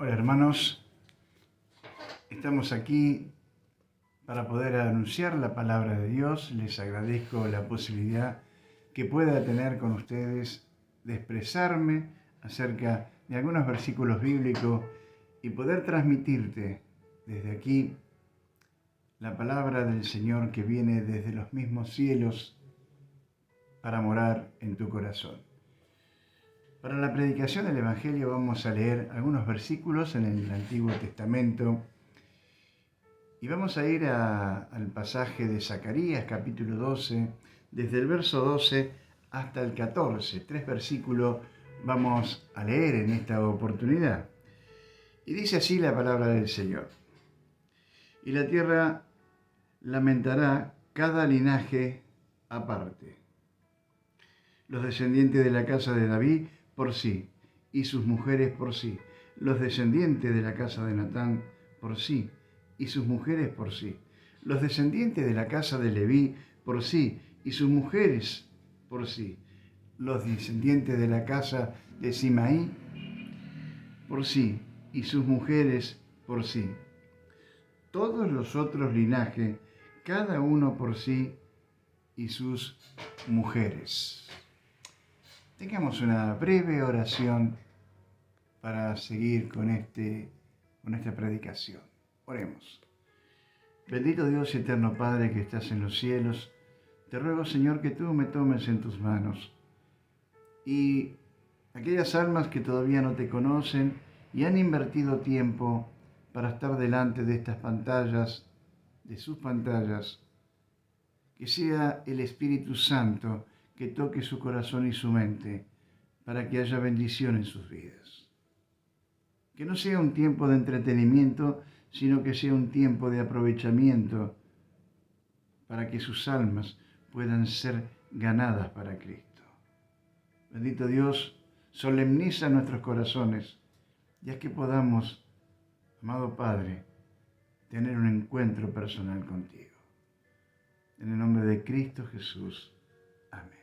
Hola hermanos, estamos aquí para poder anunciar la palabra de Dios. Les agradezco la posibilidad que pueda tener con ustedes de expresarme acerca de algunos versículos bíblicos y poder transmitirte desde aquí la palabra del Señor que viene desde los mismos cielos para morar en tu corazón. Para la predicación del Evangelio vamos a leer algunos versículos en el Antiguo Testamento y vamos a ir al pasaje de Zacarías, capítulo 12, desde el verso 12 hasta el 14. 3 versículos vamos a leer en esta oportunidad. Y dice así la palabra del Señor. Y la tierra lamentará cada linaje aparte. Los descendientes de la casa de David por sí, y sus mujeres por sí. Los descendientes de la casa de Natán por sí, y sus mujeres por sí. Los descendientes de la casa de Leví por sí, y sus mujeres por sí. Los descendientes de la casa de Simaí por sí, y sus mujeres por sí. Todos los otros linajes, cada uno por sí, y sus mujeres. Tengamos una breve oración para seguir con esta predicación. Oremos. Bendito Dios y eterno Padre que estás en los cielos, te ruego, Señor, que tú me tomes en tus manos. Y aquellas almas que todavía no te conocen y han invertido tiempo para estar delante de estas pantallas, de sus pantallas, que sea el Espíritu Santo que toque su corazón y su mente para que haya bendición en sus vidas. Que no sea un tiempo de entretenimiento, sino que sea un tiempo de aprovechamiento para que sus almas puedan ser ganadas para Cristo. Bendito Dios, solemniza nuestros corazones, ya que podamos, amado Padre, tener un encuentro personal contigo. En el nombre de Cristo Jesús. Amén.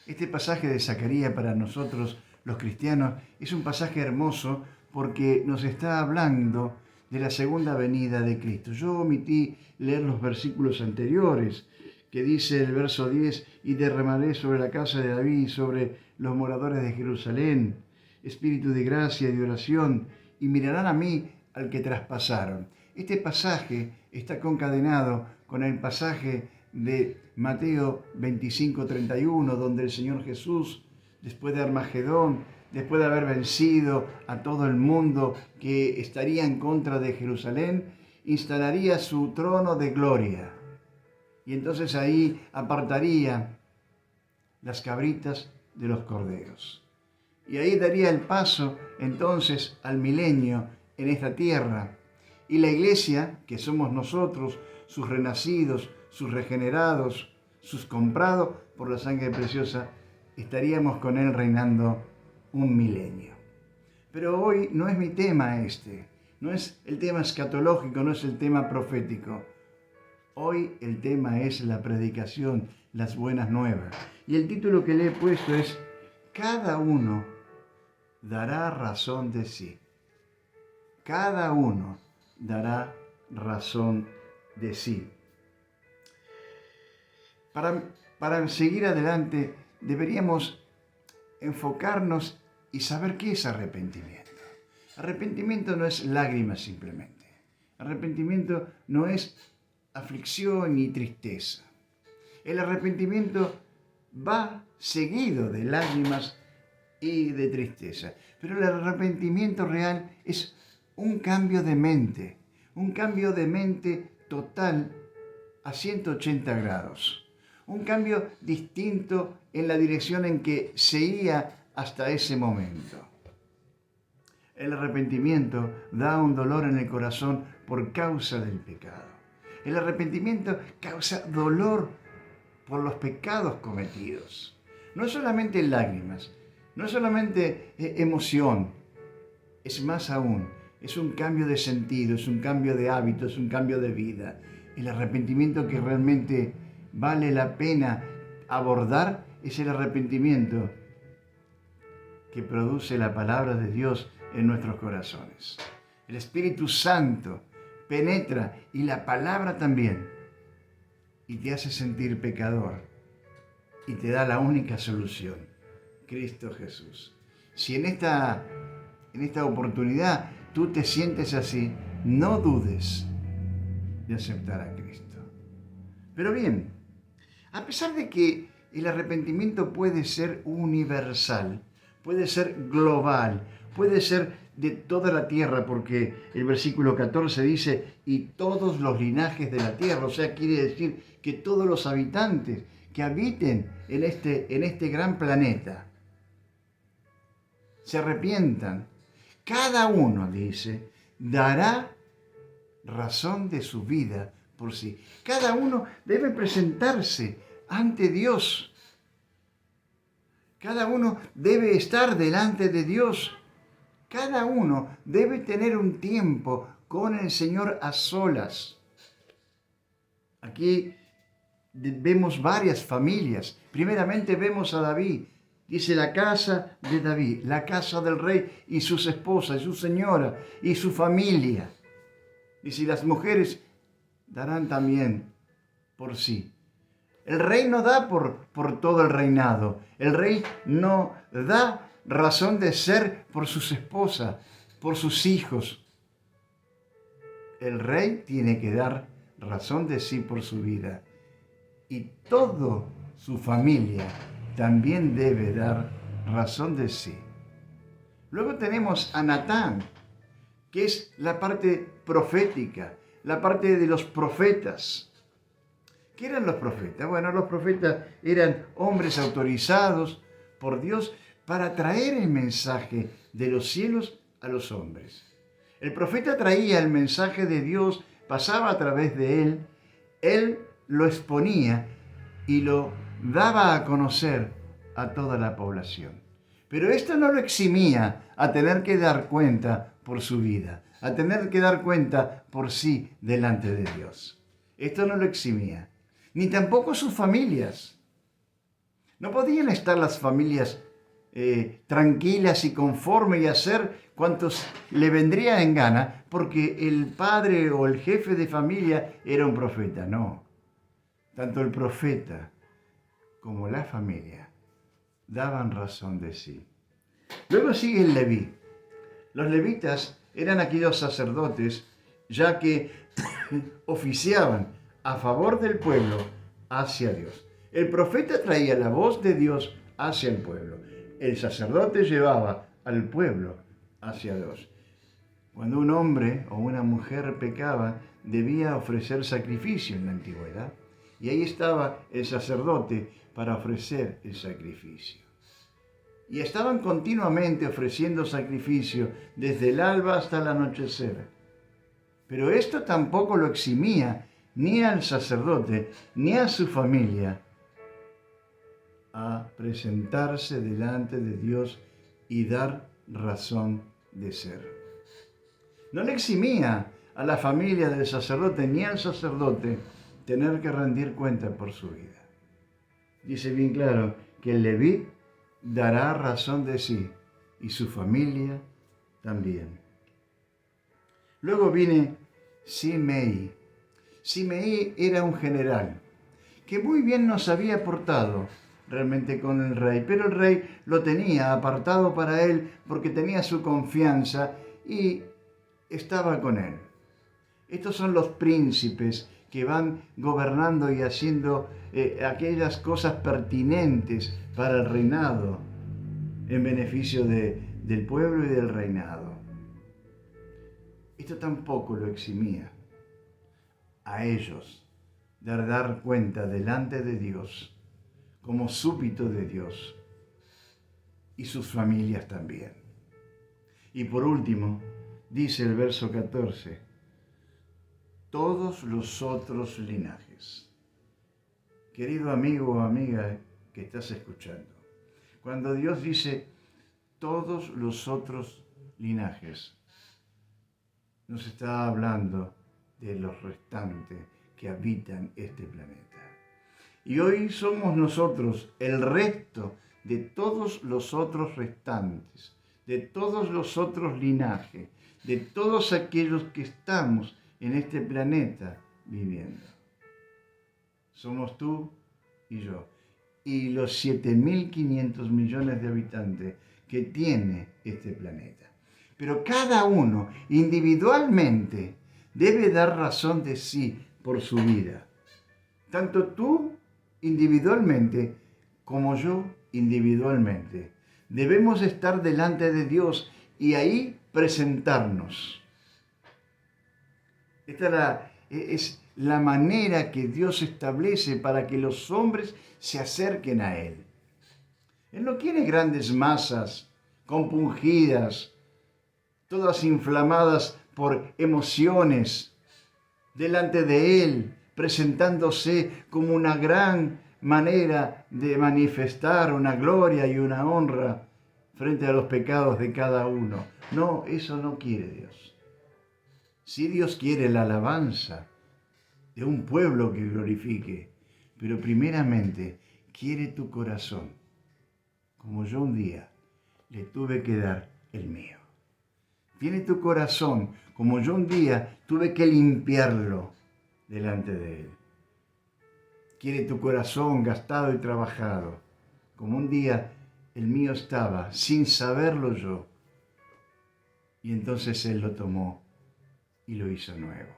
Este pasaje de Zacarías para nosotros, los cristianos, es un pasaje hermoso porque nos está hablando de la segunda venida de Cristo. Yo omití leer los versículos anteriores, que dice el verso 10, y derramaré sobre la casa de David, sobre los moradores de Jerusalén, espíritu de gracia y de oración, y mirarán a mí al que traspasaron. Este pasaje está concadenado con el pasaje de Mateo 25:31, donde el Señor Jesús, después de Armagedón, después de haber vencido a todo el mundo que estaría en contra de Jerusalén, instalaría su trono de gloria. Y entonces ahí apartaría las cabritas de los corderos. Y ahí daría el paso entonces al milenio en esta tierra. Y la iglesia, que somos nosotros, sus renacidos, sus regenerados, sus comprados por la sangre preciosa, estaríamos con Él reinando un milenio. Pero hoy no es mi tema no es el tema escatológico, no es el tema profético. Hoy el tema es la predicación, las buenas nuevas. Y el título que le he puesto es Cada uno dará razón de sí. Cada uno dará razón de sí. Para seguir adelante deberíamos enfocarnos y saber qué es arrepentimiento. Arrepentimiento no es lágrimas simplemente. Arrepentimiento no es aflicción ni tristeza. El arrepentimiento va seguido de lágrimas y de tristeza. Pero el arrepentimiento real es un cambio de mente total a 180 grados. Un cambio distinto en la dirección en que se iba hasta ese momento. El arrepentimiento da un dolor en el corazón por causa del pecado. El arrepentimiento causa dolor por los pecados cometidos. No solamente lágrimas, no solamente emoción, es más aún, es un cambio de sentido, es un cambio de hábito, es un cambio de vida. El arrepentimiento que realmente vale la pena abordar es el arrepentimiento que produce la palabra de Dios en nuestros corazones. El Espíritu Santo penetra y la palabra también, y te hace sentir pecador y te da la única solución, Cristo Jesús. Si en esta oportunidad tú te sientes así, no dudes de aceptar a Cristo. Pero bien, a pesar de que el arrepentimiento puede ser universal, puede ser global, puede ser de toda la tierra, porque el versículo 14 dice, y todos los linajes de la tierra, o sea, quiere decir que todos los habitantes que habiten en este gran planeta se arrepientan. Cada uno, dice, dará razón de su vida por sí. Cada uno debe presentarse ante Dios. Cada uno debe estar delante de Dios. Cada uno debe tener un tiempo con el Señor a solas. Aquí vemos varias familias. Primeramente vemos a David. Dice la casa de David, la casa del rey y sus esposas, y su señora y su familia. Dice, las mujeres darán también por sí. El rey no da por todo el reinado. El rey no da razón de ser por sus esposas, por sus hijos. El rey tiene que dar razón de sí por su vida. Y toda su familia también debe dar razón de sí. Luego tenemos a Natán, que es la parte profética, la parte de los profetas. ¿Qué eran los profetas? Bueno, los profetas eran hombres autorizados por Dios para traer el mensaje de los cielos a los hombres. El profeta traía el mensaje de Dios, pasaba a través de él lo exponía y lo daba a conocer a toda la población. Pero esto no lo eximía a tener que dar cuenta por su vida, a tener que dar cuenta por sí delante de Dios. Esto no lo eximía. Ni tampoco sus familias. No podían estar las familias tranquilas y conformes y hacer cuantos le vendría en gana porque el padre o el jefe de familia era un profeta. No. Tanto el profeta como la familia daban razón de sí. Luego sigue el Leví. Los levitas eran aquellos sacerdotes ya que oficiaban a favor del pueblo hacia Dios. El profeta traía la voz de Dios hacia el pueblo. El sacerdote llevaba al pueblo hacia Dios. Cuando un hombre o una mujer pecaba, debía ofrecer sacrificio en la antigüedad. Y ahí estaba el sacerdote para ofrecer el sacrificio. Y estaban continuamente ofreciendo sacrificio desde el alba hasta el anochecer. Pero esto tampoco lo eximía ni al sacerdote ni a su familia a presentarse delante de Dios y dar razón de ser. No le eximía a la familia del sacerdote ni al sacerdote tener que rendir cuenta por su vida. Dice bien claro que el Leví dará razón de sí y su familia también. Luego viene Simei. Simei era un general que muy bien nos había portado realmente con el rey, pero el rey lo tenía apartado para él porque tenía su confianza y estaba con él. Estos son los príncipes que van gobernando y haciendo aquellas cosas pertinentes para el reinado en beneficio del pueblo y del reinado. Esto tampoco lo eximía a ellos de dar cuenta delante de Dios como súbdito de Dios y sus familias también. Y por último, dice el verso 14, todos los otros linajes. Querido amigo o amiga que estás escuchando, cuando Dios dice todos los otros linajes, nos está hablando de los restantes que habitan este planeta. Y hoy somos nosotros, el resto de todos los otros restantes, de todos los otros linajes, de todos aquellos que estamos en este planeta viviendo. Somos tú y yo, y los 7.500 millones de habitantes que tiene este planeta. Pero cada uno individualmente debe dar razón de sí por su vida. Tanto tú individualmente como yo individualmente. Debemos estar delante de Dios y ahí presentarnos. Esta es la manera que Dios establece para que los hombres se acerquen a Él. Él no quiere grandes masas compungidas, todas inflamadas por emociones, delante de Él, presentándose como una gran manera de manifestar una gloria y una honra frente a los pecados de cada uno. No, eso no quiere Dios. Sí, Dios quiere la alabanza de un pueblo que glorifique, pero primeramente quiere tu corazón, como yo un día le tuve que dar el mío. Tiene tu corazón, como yo un día tuve que limpiarlo delante de Él. Quiere tu corazón gastado y trabajado, como un día el mío estaba, sin saberlo yo. Y entonces Él lo tomó y lo hizo nuevo.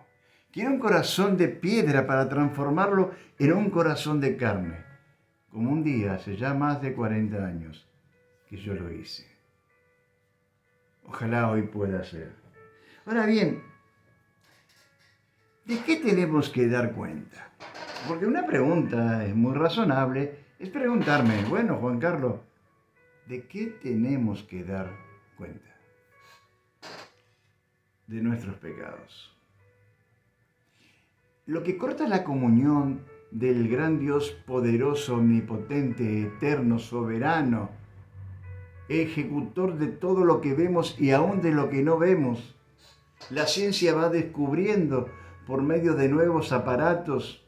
Quiere un corazón de piedra para transformarlo en un corazón de carne, como un día, hace ya más de 40 años, que yo lo hice. Ojalá hoy pueda ser. Ahora bien, ¿de qué tenemos que dar cuenta? Porque una pregunta es muy razonable, es preguntarme, bueno, Juan Carlos, ¿de qué tenemos que dar cuenta? De nuestros pecados. Lo que corta la comunión del gran Dios poderoso, omnipotente, eterno, soberano, ejecutor de todo lo que vemos y aún de lo que no vemos. La ciencia va descubriendo por medio de nuevos aparatos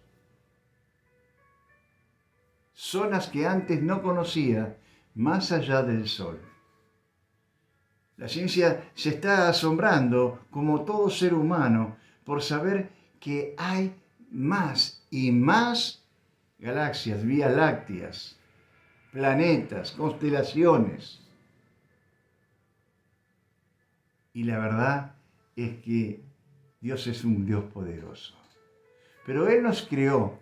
zonas que antes no conocía más allá del Sol. La ciencia se está asombrando, como todo ser humano, por saber que hay más y más galaxias, vías lácteas, planetas, constelaciones. Y la verdad es que Dios es un Dios poderoso. Pero Él nos creó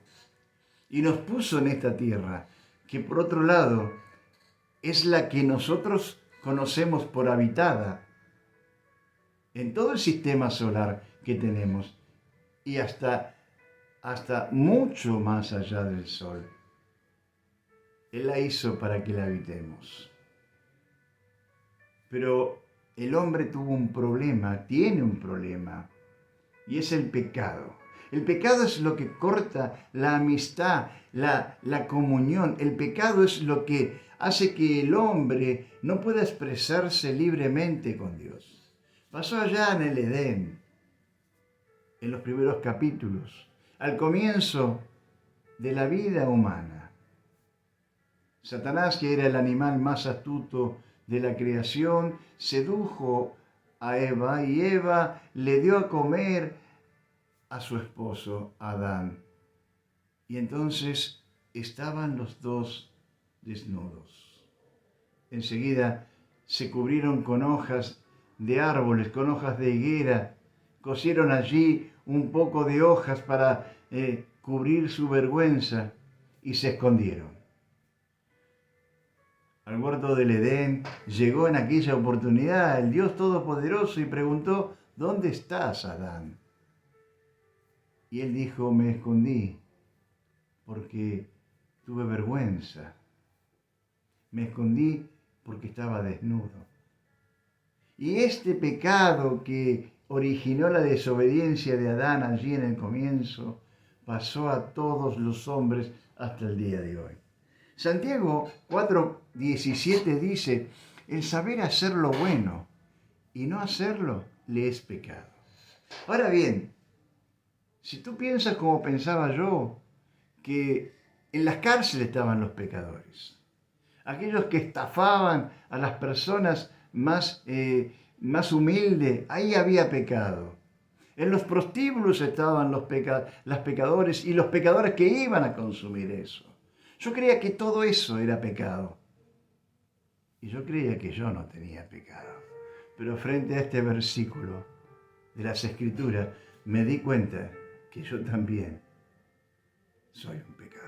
y nos puso en esta tierra, que por otro lado es la que nosotros conocemos por habitada en todo el sistema solar que tenemos y hasta mucho más allá del Sol. Él la hizo para que la habitemos. Pero el hombre tuvo un problema, tiene un problema, y es el pecado. El pecado es lo que corta la amistad, la comunión. El pecado es lo que hace que el hombre no pueda expresarse libremente con Dios. Pasó allá en el Edén, en los primeros capítulos, al comienzo de la vida humana. Satanás, que era el animal más astuto de la creación, sedujo a Eva y Eva le dio a comer a su esposo Adán. Y entonces estaban los dos desnudos. Enseguida se cubrieron con hojas de árboles, con hojas de higuera, cosieron allí un poco de hojas para cubrir su vergüenza y se escondieron. Al huerto del Edén llegó en aquella oportunidad el Dios Todopoderoso y preguntó, ¿dónde estás, Adán? Y él dijo, me escondí porque tuve vergüenza. Me escondí porque estaba desnudo. Y este pecado que originó la desobediencia de Adán allí en el comienzo, pasó a todos los hombres hasta el día de hoy. Santiago 4:17 dice, el saber hacer lo bueno y no hacerlo le es pecado. Ahora bien, si tú piensas como pensaba yo, que en las cárceles estaban los pecadores, aquellos que estafaban a las personas más humildes, ahí había pecado. En los prostíbulos estaban los pecadores y los pecadores que iban a consumir eso. Yo creía que todo eso era pecado. Y yo creía que yo no tenía pecado. Pero frente a este versículo de las Escrituras, me di cuenta que yo también soy un pecador.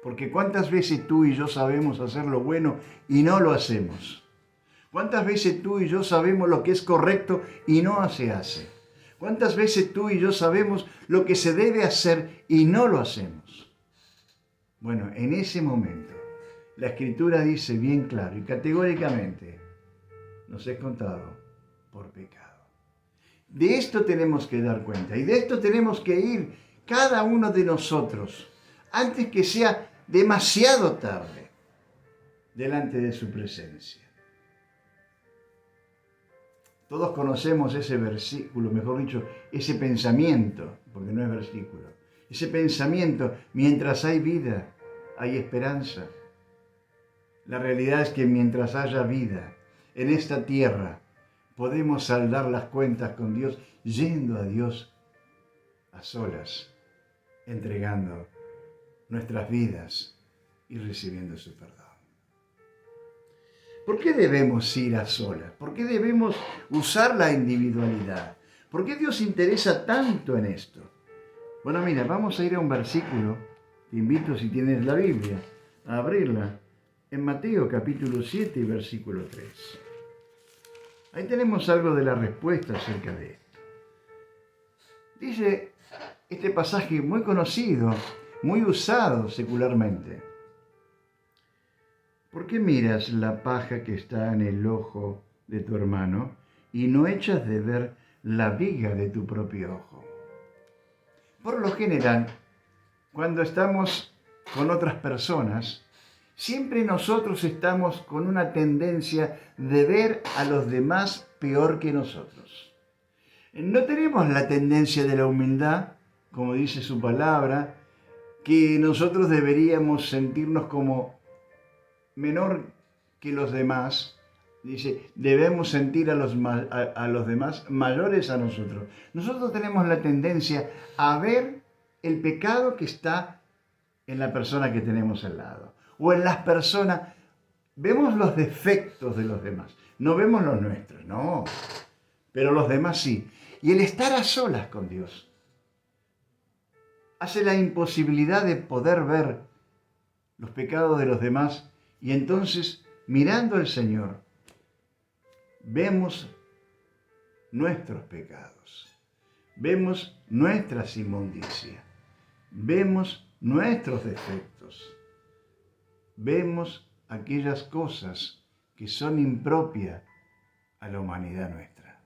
Porque ¿cuántas veces tú y yo sabemos hacer lo bueno y no lo hacemos? ¿Cuántas veces tú y yo sabemos lo que es correcto y no se hace? ¿Cuántas veces tú y yo sabemos lo que se debe hacer y no lo hacemos? Bueno, en ese momento, la Escritura dice bien claro y categóricamente, nos es contado por pecado. De esto tenemos que dar cuenta y de esto tenemos que ir cada uno de nosotros antes que sea demasiado tarde delante de su presencia. Todos conocemos ese versículo, mejor dicho, ese pensamiento, porque no es versículo, ese pensamiento, mientras hay vida, hay esperanza. La realidad es que mientras haya vida en esta tierra, podemos saldar las cuentas con Dios, yendo a Dios a solas, entregando nuestras vidas y recibiendo su perdón. ¿Por qué debemos ir a solas? ¿Por qué debemos usar la individualidad? ¿Por qué Dios se interesa tanto en esto? Bueno, mira, vamos a ir a un versículo. Te invito, si tienes la Biblia, a abrirla. En Mateo capítulo 7, versículo 3. Ahí tenemos algo de la respuesta acerca de esto. Dice este pasaje muy conocido, muy usado secularmente. ¿Por qué miras la paja que está en el ojo de tu hermano y no echas de ver la viga de tu propio ojo? Por lo general, cuando estamos con otras personas, siempre nosotros estamos con una tendencia de ver a los demás peor que nosotros. No tenemos la tendencia de la humildad, como dice su palabra, que nosotros deberíamos sentirnos como menor que los demás. Dice, debemos sentir a los demás mayores a nosotros. Nosotros tenemos la tendencia a ver el pecado que está en la persona que tenemos al lado. O en las personas, vemos los defectos de los demás. No vemos los nuestros, no. Pero los demás sí. Y el estar a solas con Dios hace la imposibilidad de poder ver los pecados de los demás. Y entonces, mirando al Señor, vemos nuestros pecados, vemos nuestras inmundicias, vemos nuestros defectos, vemos aquellas cosas que son impropias a la humanidad nuestra.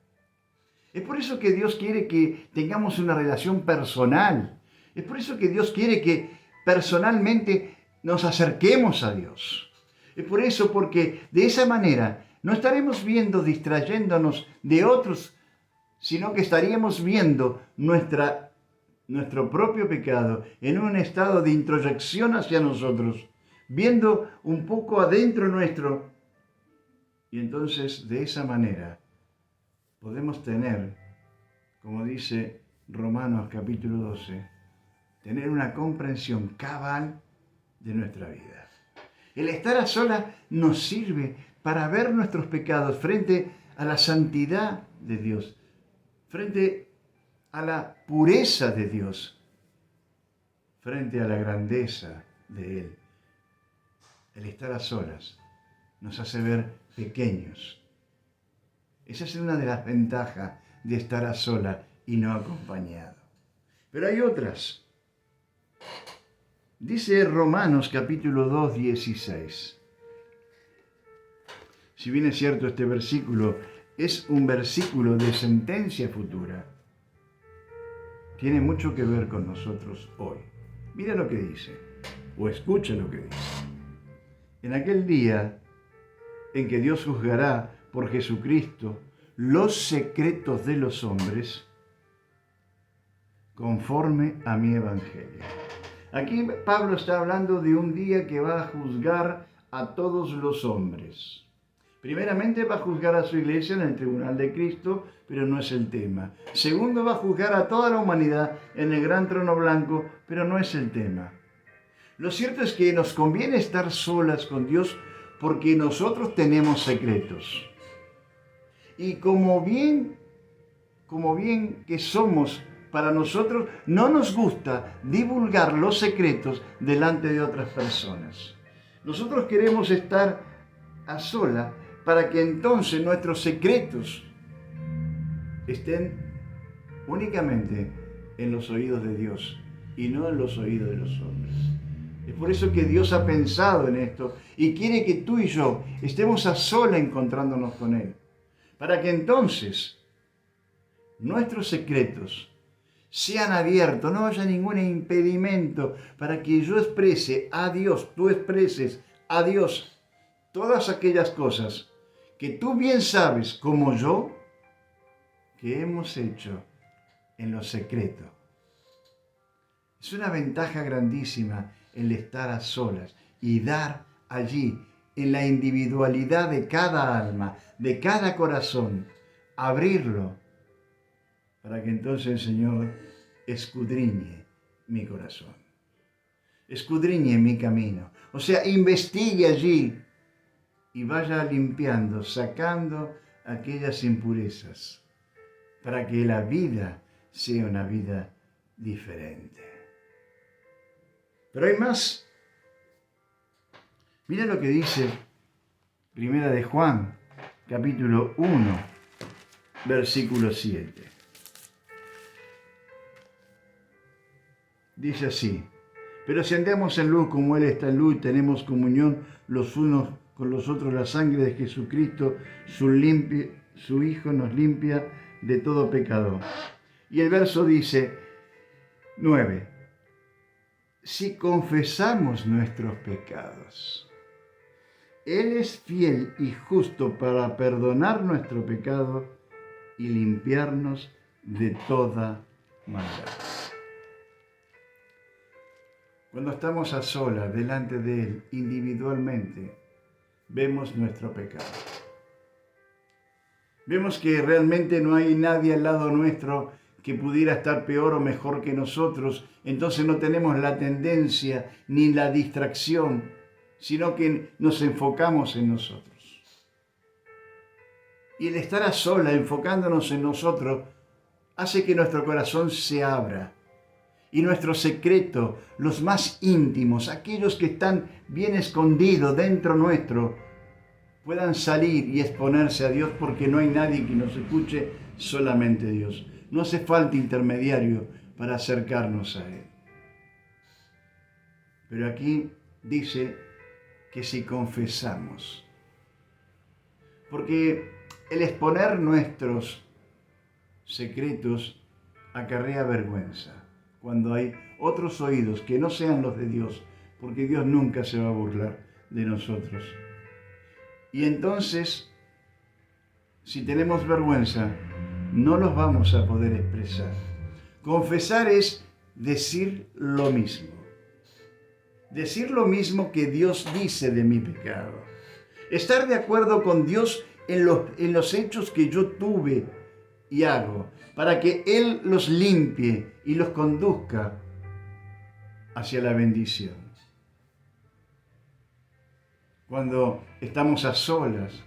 Es por eso que Dios quiere que tengamos una relación personal. Es por eso que Dios quiere que personalmente nos acerquemos a Dios. Es por eso, porque de esa manera no estaremos distrayéndonos de otros, sino que estaríamos viendo nuestro propio pecado en un estado de introyección hacia nosotros, viendo un poco adentro nuestro. Y entonces, de esa manera, podemos tener, como dice Romanos capítulo 12, tener una comprensión cabal de nuestra vida. El estar a solas nos sirve para ver nuestros pecados frente a la santidad de Dios, frente a la pureza de Dios, frente a la grandeza de Él. El estar a solas nos hace ver pequeños. Esa es una de las ventajas de estar a solas y no acompañado. Pero hay otras. Dice Romanos capítulo 2, 16. Si bien es cierto, este versículo es un versículo de sentencia futura, tiene mucho que ver con nosotros hoy. Mira lo que dice, o escucha lo que dice. En aquel día en que Dios juzgará por Jesucristo los secretos de los hombres, conforme a mi evangelio. Aquí Pablo está hablando de un día que va a juzgar a todos los hombres. Primeramente va a juzgar a su iglesia en el tribunal de Cristo, pero no es el tema. Segundo, va a juzgar a toda la humanidad en el gran trono blanco, pero no es el tema. Lo cierto es que nos conviene estar solas con Dios porque nosotros tenemos secretos. Y como bien que somos para nosotros, no nos gusta divulgar los secretos delante de otras personas. Nosotros queremos estar a solas para que entonces nuestros secretos estén únicamente en los oídos de Dios y no en los oídos de los hombres. Es por eso que Dios ha pensado en esto y quiere que tú y yo estemos a solas encontrándonos con Él, para que entonces nuestros secretos sean abiertos, no haya ningún impedimento para que yo exprese a Dios, tú expreses a Dios todas aquellas cosas que tú bien sabes, como yo, que hemos hecho en lo secreto. Es una ventaja grandísima el estar a solas y dar allí, en la individualidad de cada alma, de cada corazón, abrirlo, para que entonces el Señor escudriñe mi corazón, escudriñe mi camino. O sea, investigue allí y vaya limpiando, sacando aquellas impurezas, para que la vida sea una vida diferente. Pero hay más. Mira lo que dice Primera de Juan, capítulo 1, versículo 7. Dice así: pero si andamos en luz como Él está en luz, tenemos comunión los unos con los otros, la sangre de Jesucristo, su Hijo, nos limpia de todo pecado. Y el verso dice 9: si confesamos nuestros pecados, Él es fiel y justo para perdonar nuestro pecado y limpiarnos de toda maldad. Cuando estamos a solas delante de Él, individualmente, vemos nuestro pecado. Vemos que realmente no hay nadie al lado nuestro que pudiera estar peor o mejor que nosotros. Entonces no tenemos la tendencia ni la distracción, sino que nos enfocamos en nosotros. Y el estar a solas, enfocándonos en nosotros, hace que nuestro corazón se abra. Y nuestro secreto, los más íntimos, aquellos que están bien escondidos dentro nuestro, puedan salir y exponerse a Dios, porque no hay nadie que nos escuche, solamente Dios. No hace falta intermediario para acercarnos a Él. Pero aquí dice que si confesamos, porque el exponer nuestros secretos acarrea vergüenza cuando hay otros oídos que no sean los de Dios, porque Dios nunca se va a burlar de nosotros. Y entonces, si tenemos vergüenza, no los vamos a poder expresar. Confesar es decir lo mismo. Decir lo mismo que Dios dice de mi pecado. Estar de acuerdo con Dios en los hechos que yo tuve y hago, para que Él los limpie y los conduzca hacia la bendición. Cuando estamos a solas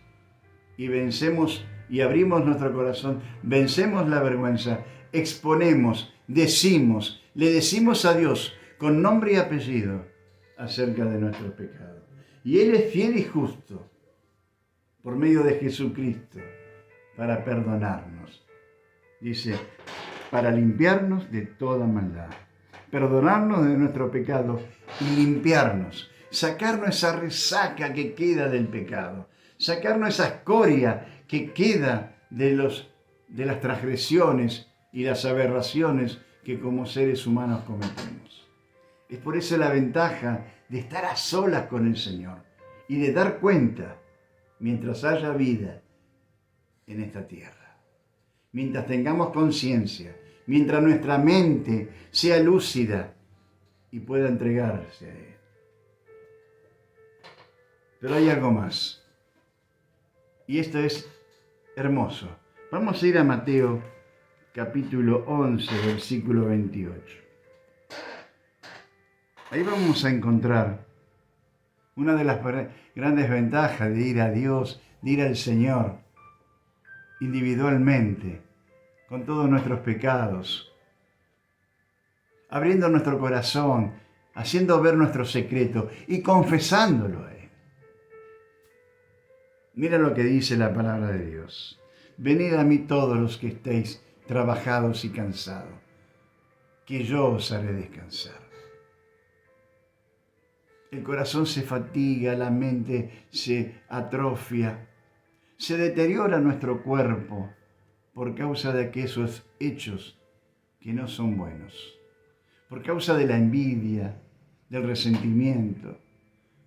y vencemos y abrimos nuestro corazón, vencemos la vergüenza, exponemos, le decimos a Dios con nombre y apellido acerca de nuestros pecados. Y Él es fiel y justo por medio de Jesucristo para perdonarnos. Dice, para limpiarnos de toda maldad, perdonarnos de nuestro pecado y limpiarnos, sacarnos esa resaca que queda del pecado, sacarnos esa escoria que queda de las transgresiones y las aberraciones que como seres humanos cometemos. Es por eso la ventaja de estar a solas con el Señor y de dar cuenta mientras haya vida en esta tierra. Mientras tengamos conciencia, mientras nuestra mente sea lúcida y pueda entregarse a Él. Pero hay algo más. Y esto es hermoso. Vamos a ir a Mateo capítulo 11, versículo 28. Ahí vamos a encontrar una de las grandes ventajas de ir a Dios, de ir al Señor individualmente, con todos nuestros pecados, abriendo nuestro corazón, haciendo ver nuestro secreto y confesándolo a Él. Mira lo que dice la palabra de Dios. Venid a mí todos los que estéis trabajados y cansados, que yo os haré descansar. El corazón se fatiga, la mente se atrofia, se deteriora nuestro cuerpo por causa de aquellos hechos que no son buenos, por causa de la envidia, del resentimiento,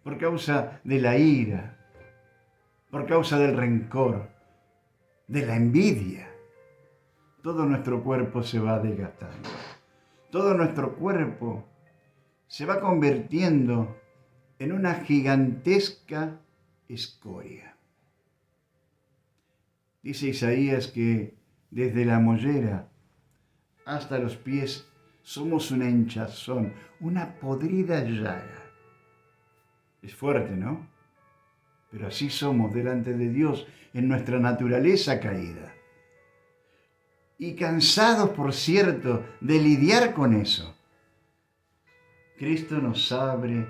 por causa de la ira, por causa del rencor, de la envidia. Todo nuestro cuerpo se va desgastando, todo nuestro cuerpo se va convirtiendo en una gigantesca escoria. Dice Isaías que desde la mollera hasta los pies somos una hinchazón, una podrida llaga. Es fuerte, ¿no? Pero así somos delante de Dios en nuestra naturaleza caída. Y cansados, por cierto, de lidiar con eso, Cristo nos abre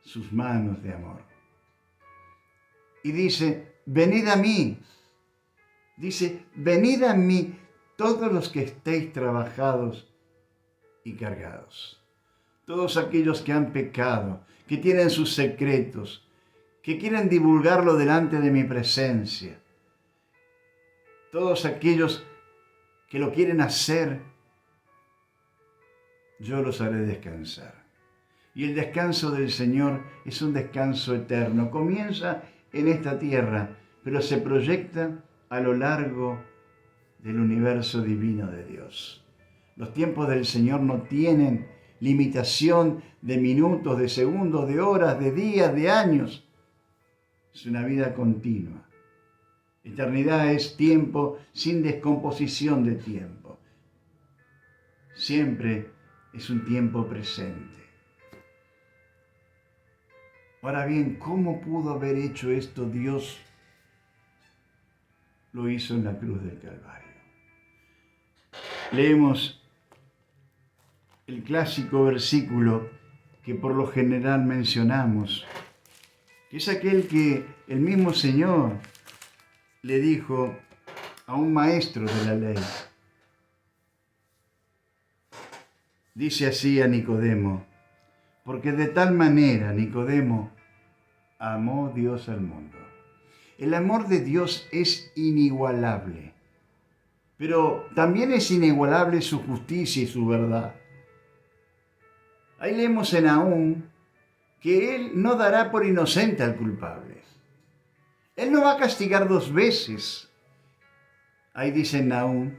sus manos de amor. Y dice, venid a mí. Dice, venid a mí todos los que estéis trabajados y cargados. Todos aquellos que han pecado, que tienen sus secretos, que quieren divulgarlo delante de mi presencia. Todos aquellos que lo quieren hacer, yo los haré descansar. Y el descanso del Señor es un descanso eterno. Comienza en esta tierra, pero se proyecta a lo largo del universo divino de Dios. Los tiempos del Señor no tienen limitación de minutos, de segundos, de horas, de días, de años. Es una vida continua. Eternidad es tiempo sin descomposición de tiempo. Siempre es un tiempo presente. Ahora bien, ¿cómo pudo haber hecho esto Dios? Lo hizo en la cruz del Calvario. Leemos el clásico versículo que por lo general mencionamos, que es aquel que el mismo Señor le dijo a un maestro de la ley. Dice así a Nicodemo, porque de tal manera, Nicodemo, amó Dios al mundo. El amor de Dios es inigualable, pero también es inigualable su justicia y su verdad. Ahí leemos en Nahum que Él no dará por inocente al culpable. Él no va a castigar dos veces. Ahí dice en Nahum,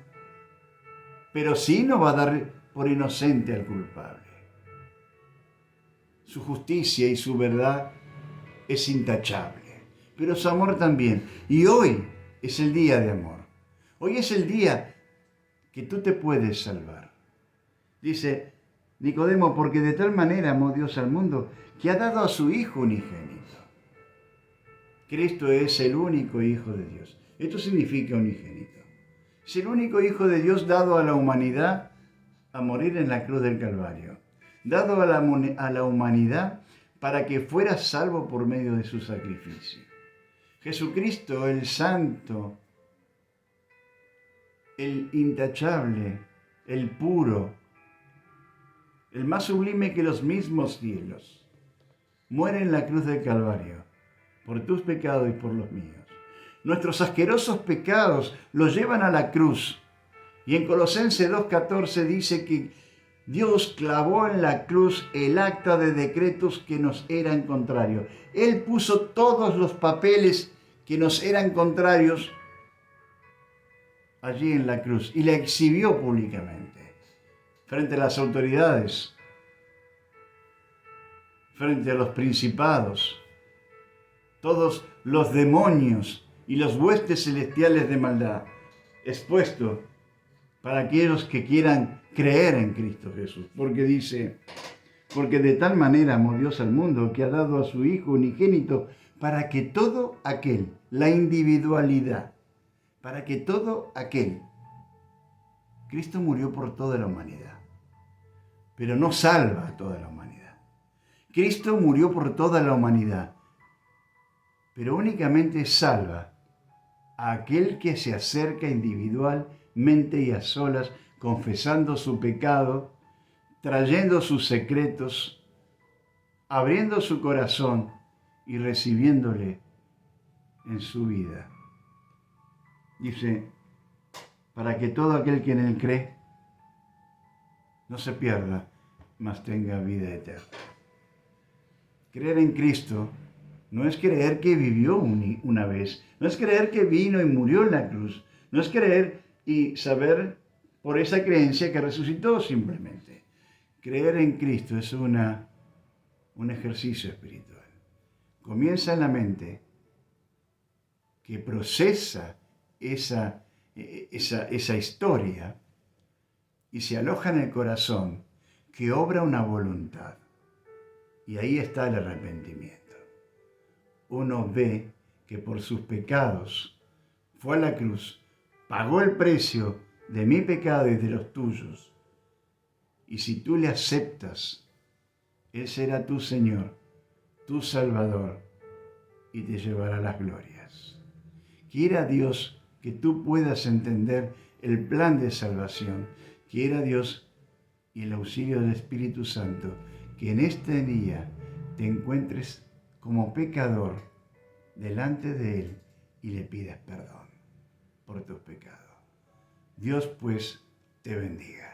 pero sí no va a dar por inocente al culpable. Su justicia y su verdad es intachable, pero su amor también. Y hoy es el día de amor. Hoy es el día que tú te puedes salvar. Dice Nicodemo, porque de tal manera amó Dios al mundo que ha dado a su Hijo unigénito. Cristo es el único Hijo de Dios. Esto significa unigénito. Es el único Hijo de Dios dado a la humanidad a morir en la cruz del Calvario. Dado a la humanidad para que fuera salvo por medio de su sacrificio. Jesucristo, el santo, el intachable, el puro, el más sublime que los mismos cielos, muere en la cruz del Calvario por tus pecados y por los míos. Nuestros asquerosos pecados los llevan a la cruz. Y en Colosenses 2:14 dice que Dios clavó en la cruz el acta de decretos que nos eran contrarios. Él puso todos los papeles que nos eran contrarios allí en la cruz y la exhibió públicamente frente a las autoridades, frente a los principados, todos los demonios y los huestes celestiales de maldad, expuesto para aquellos que quieran creer en Cristo Jesús. Porque dice, porque de tal manera amó Dios al mundo que ha dado a su Hijo unigénito para que todo aquel, la individualidad, para que todo aquel, Cristo murió por toda la humanidad, pero no salva a toda la humanidad. Cristo murió por toda la humanidad, pero únicamente salva a aquel que se acerca individualmente y a solas, confesando su pecado, trayendo sus secretos, abriendo su corazón y recibiéndole en su vida. Dice, para que todo aquel que en él cree no se pierda, mas tenga vida eterna. Creer en Cristo no es creer que vivió una vez, no es creer que vino y murió en la cruz, no es creer y saber por esa creencia que resucitó simplemente. Creer en Cristo es un ejercicio espiritual. Comienza en la mente, que procesa esa historia y se aloja en el corazón, que obra una voluntad. Y ahí está el arrepentimiento. Uno ve que por sus pecados fue a la cruz, pagó el precio de mi pecado y de los tuyos. Y si tú le aceptas, Él será tu Señor, tu Salvador, y te llevará a las glorias. Quiera Dios que tú puedas entender el plan de salvación. Quiera Dios y el auxilio del Espíritu Santo que en este día te encuentres como pecador delante de Él y le pidas perdón por tus pecados. Dios pues te bendiga.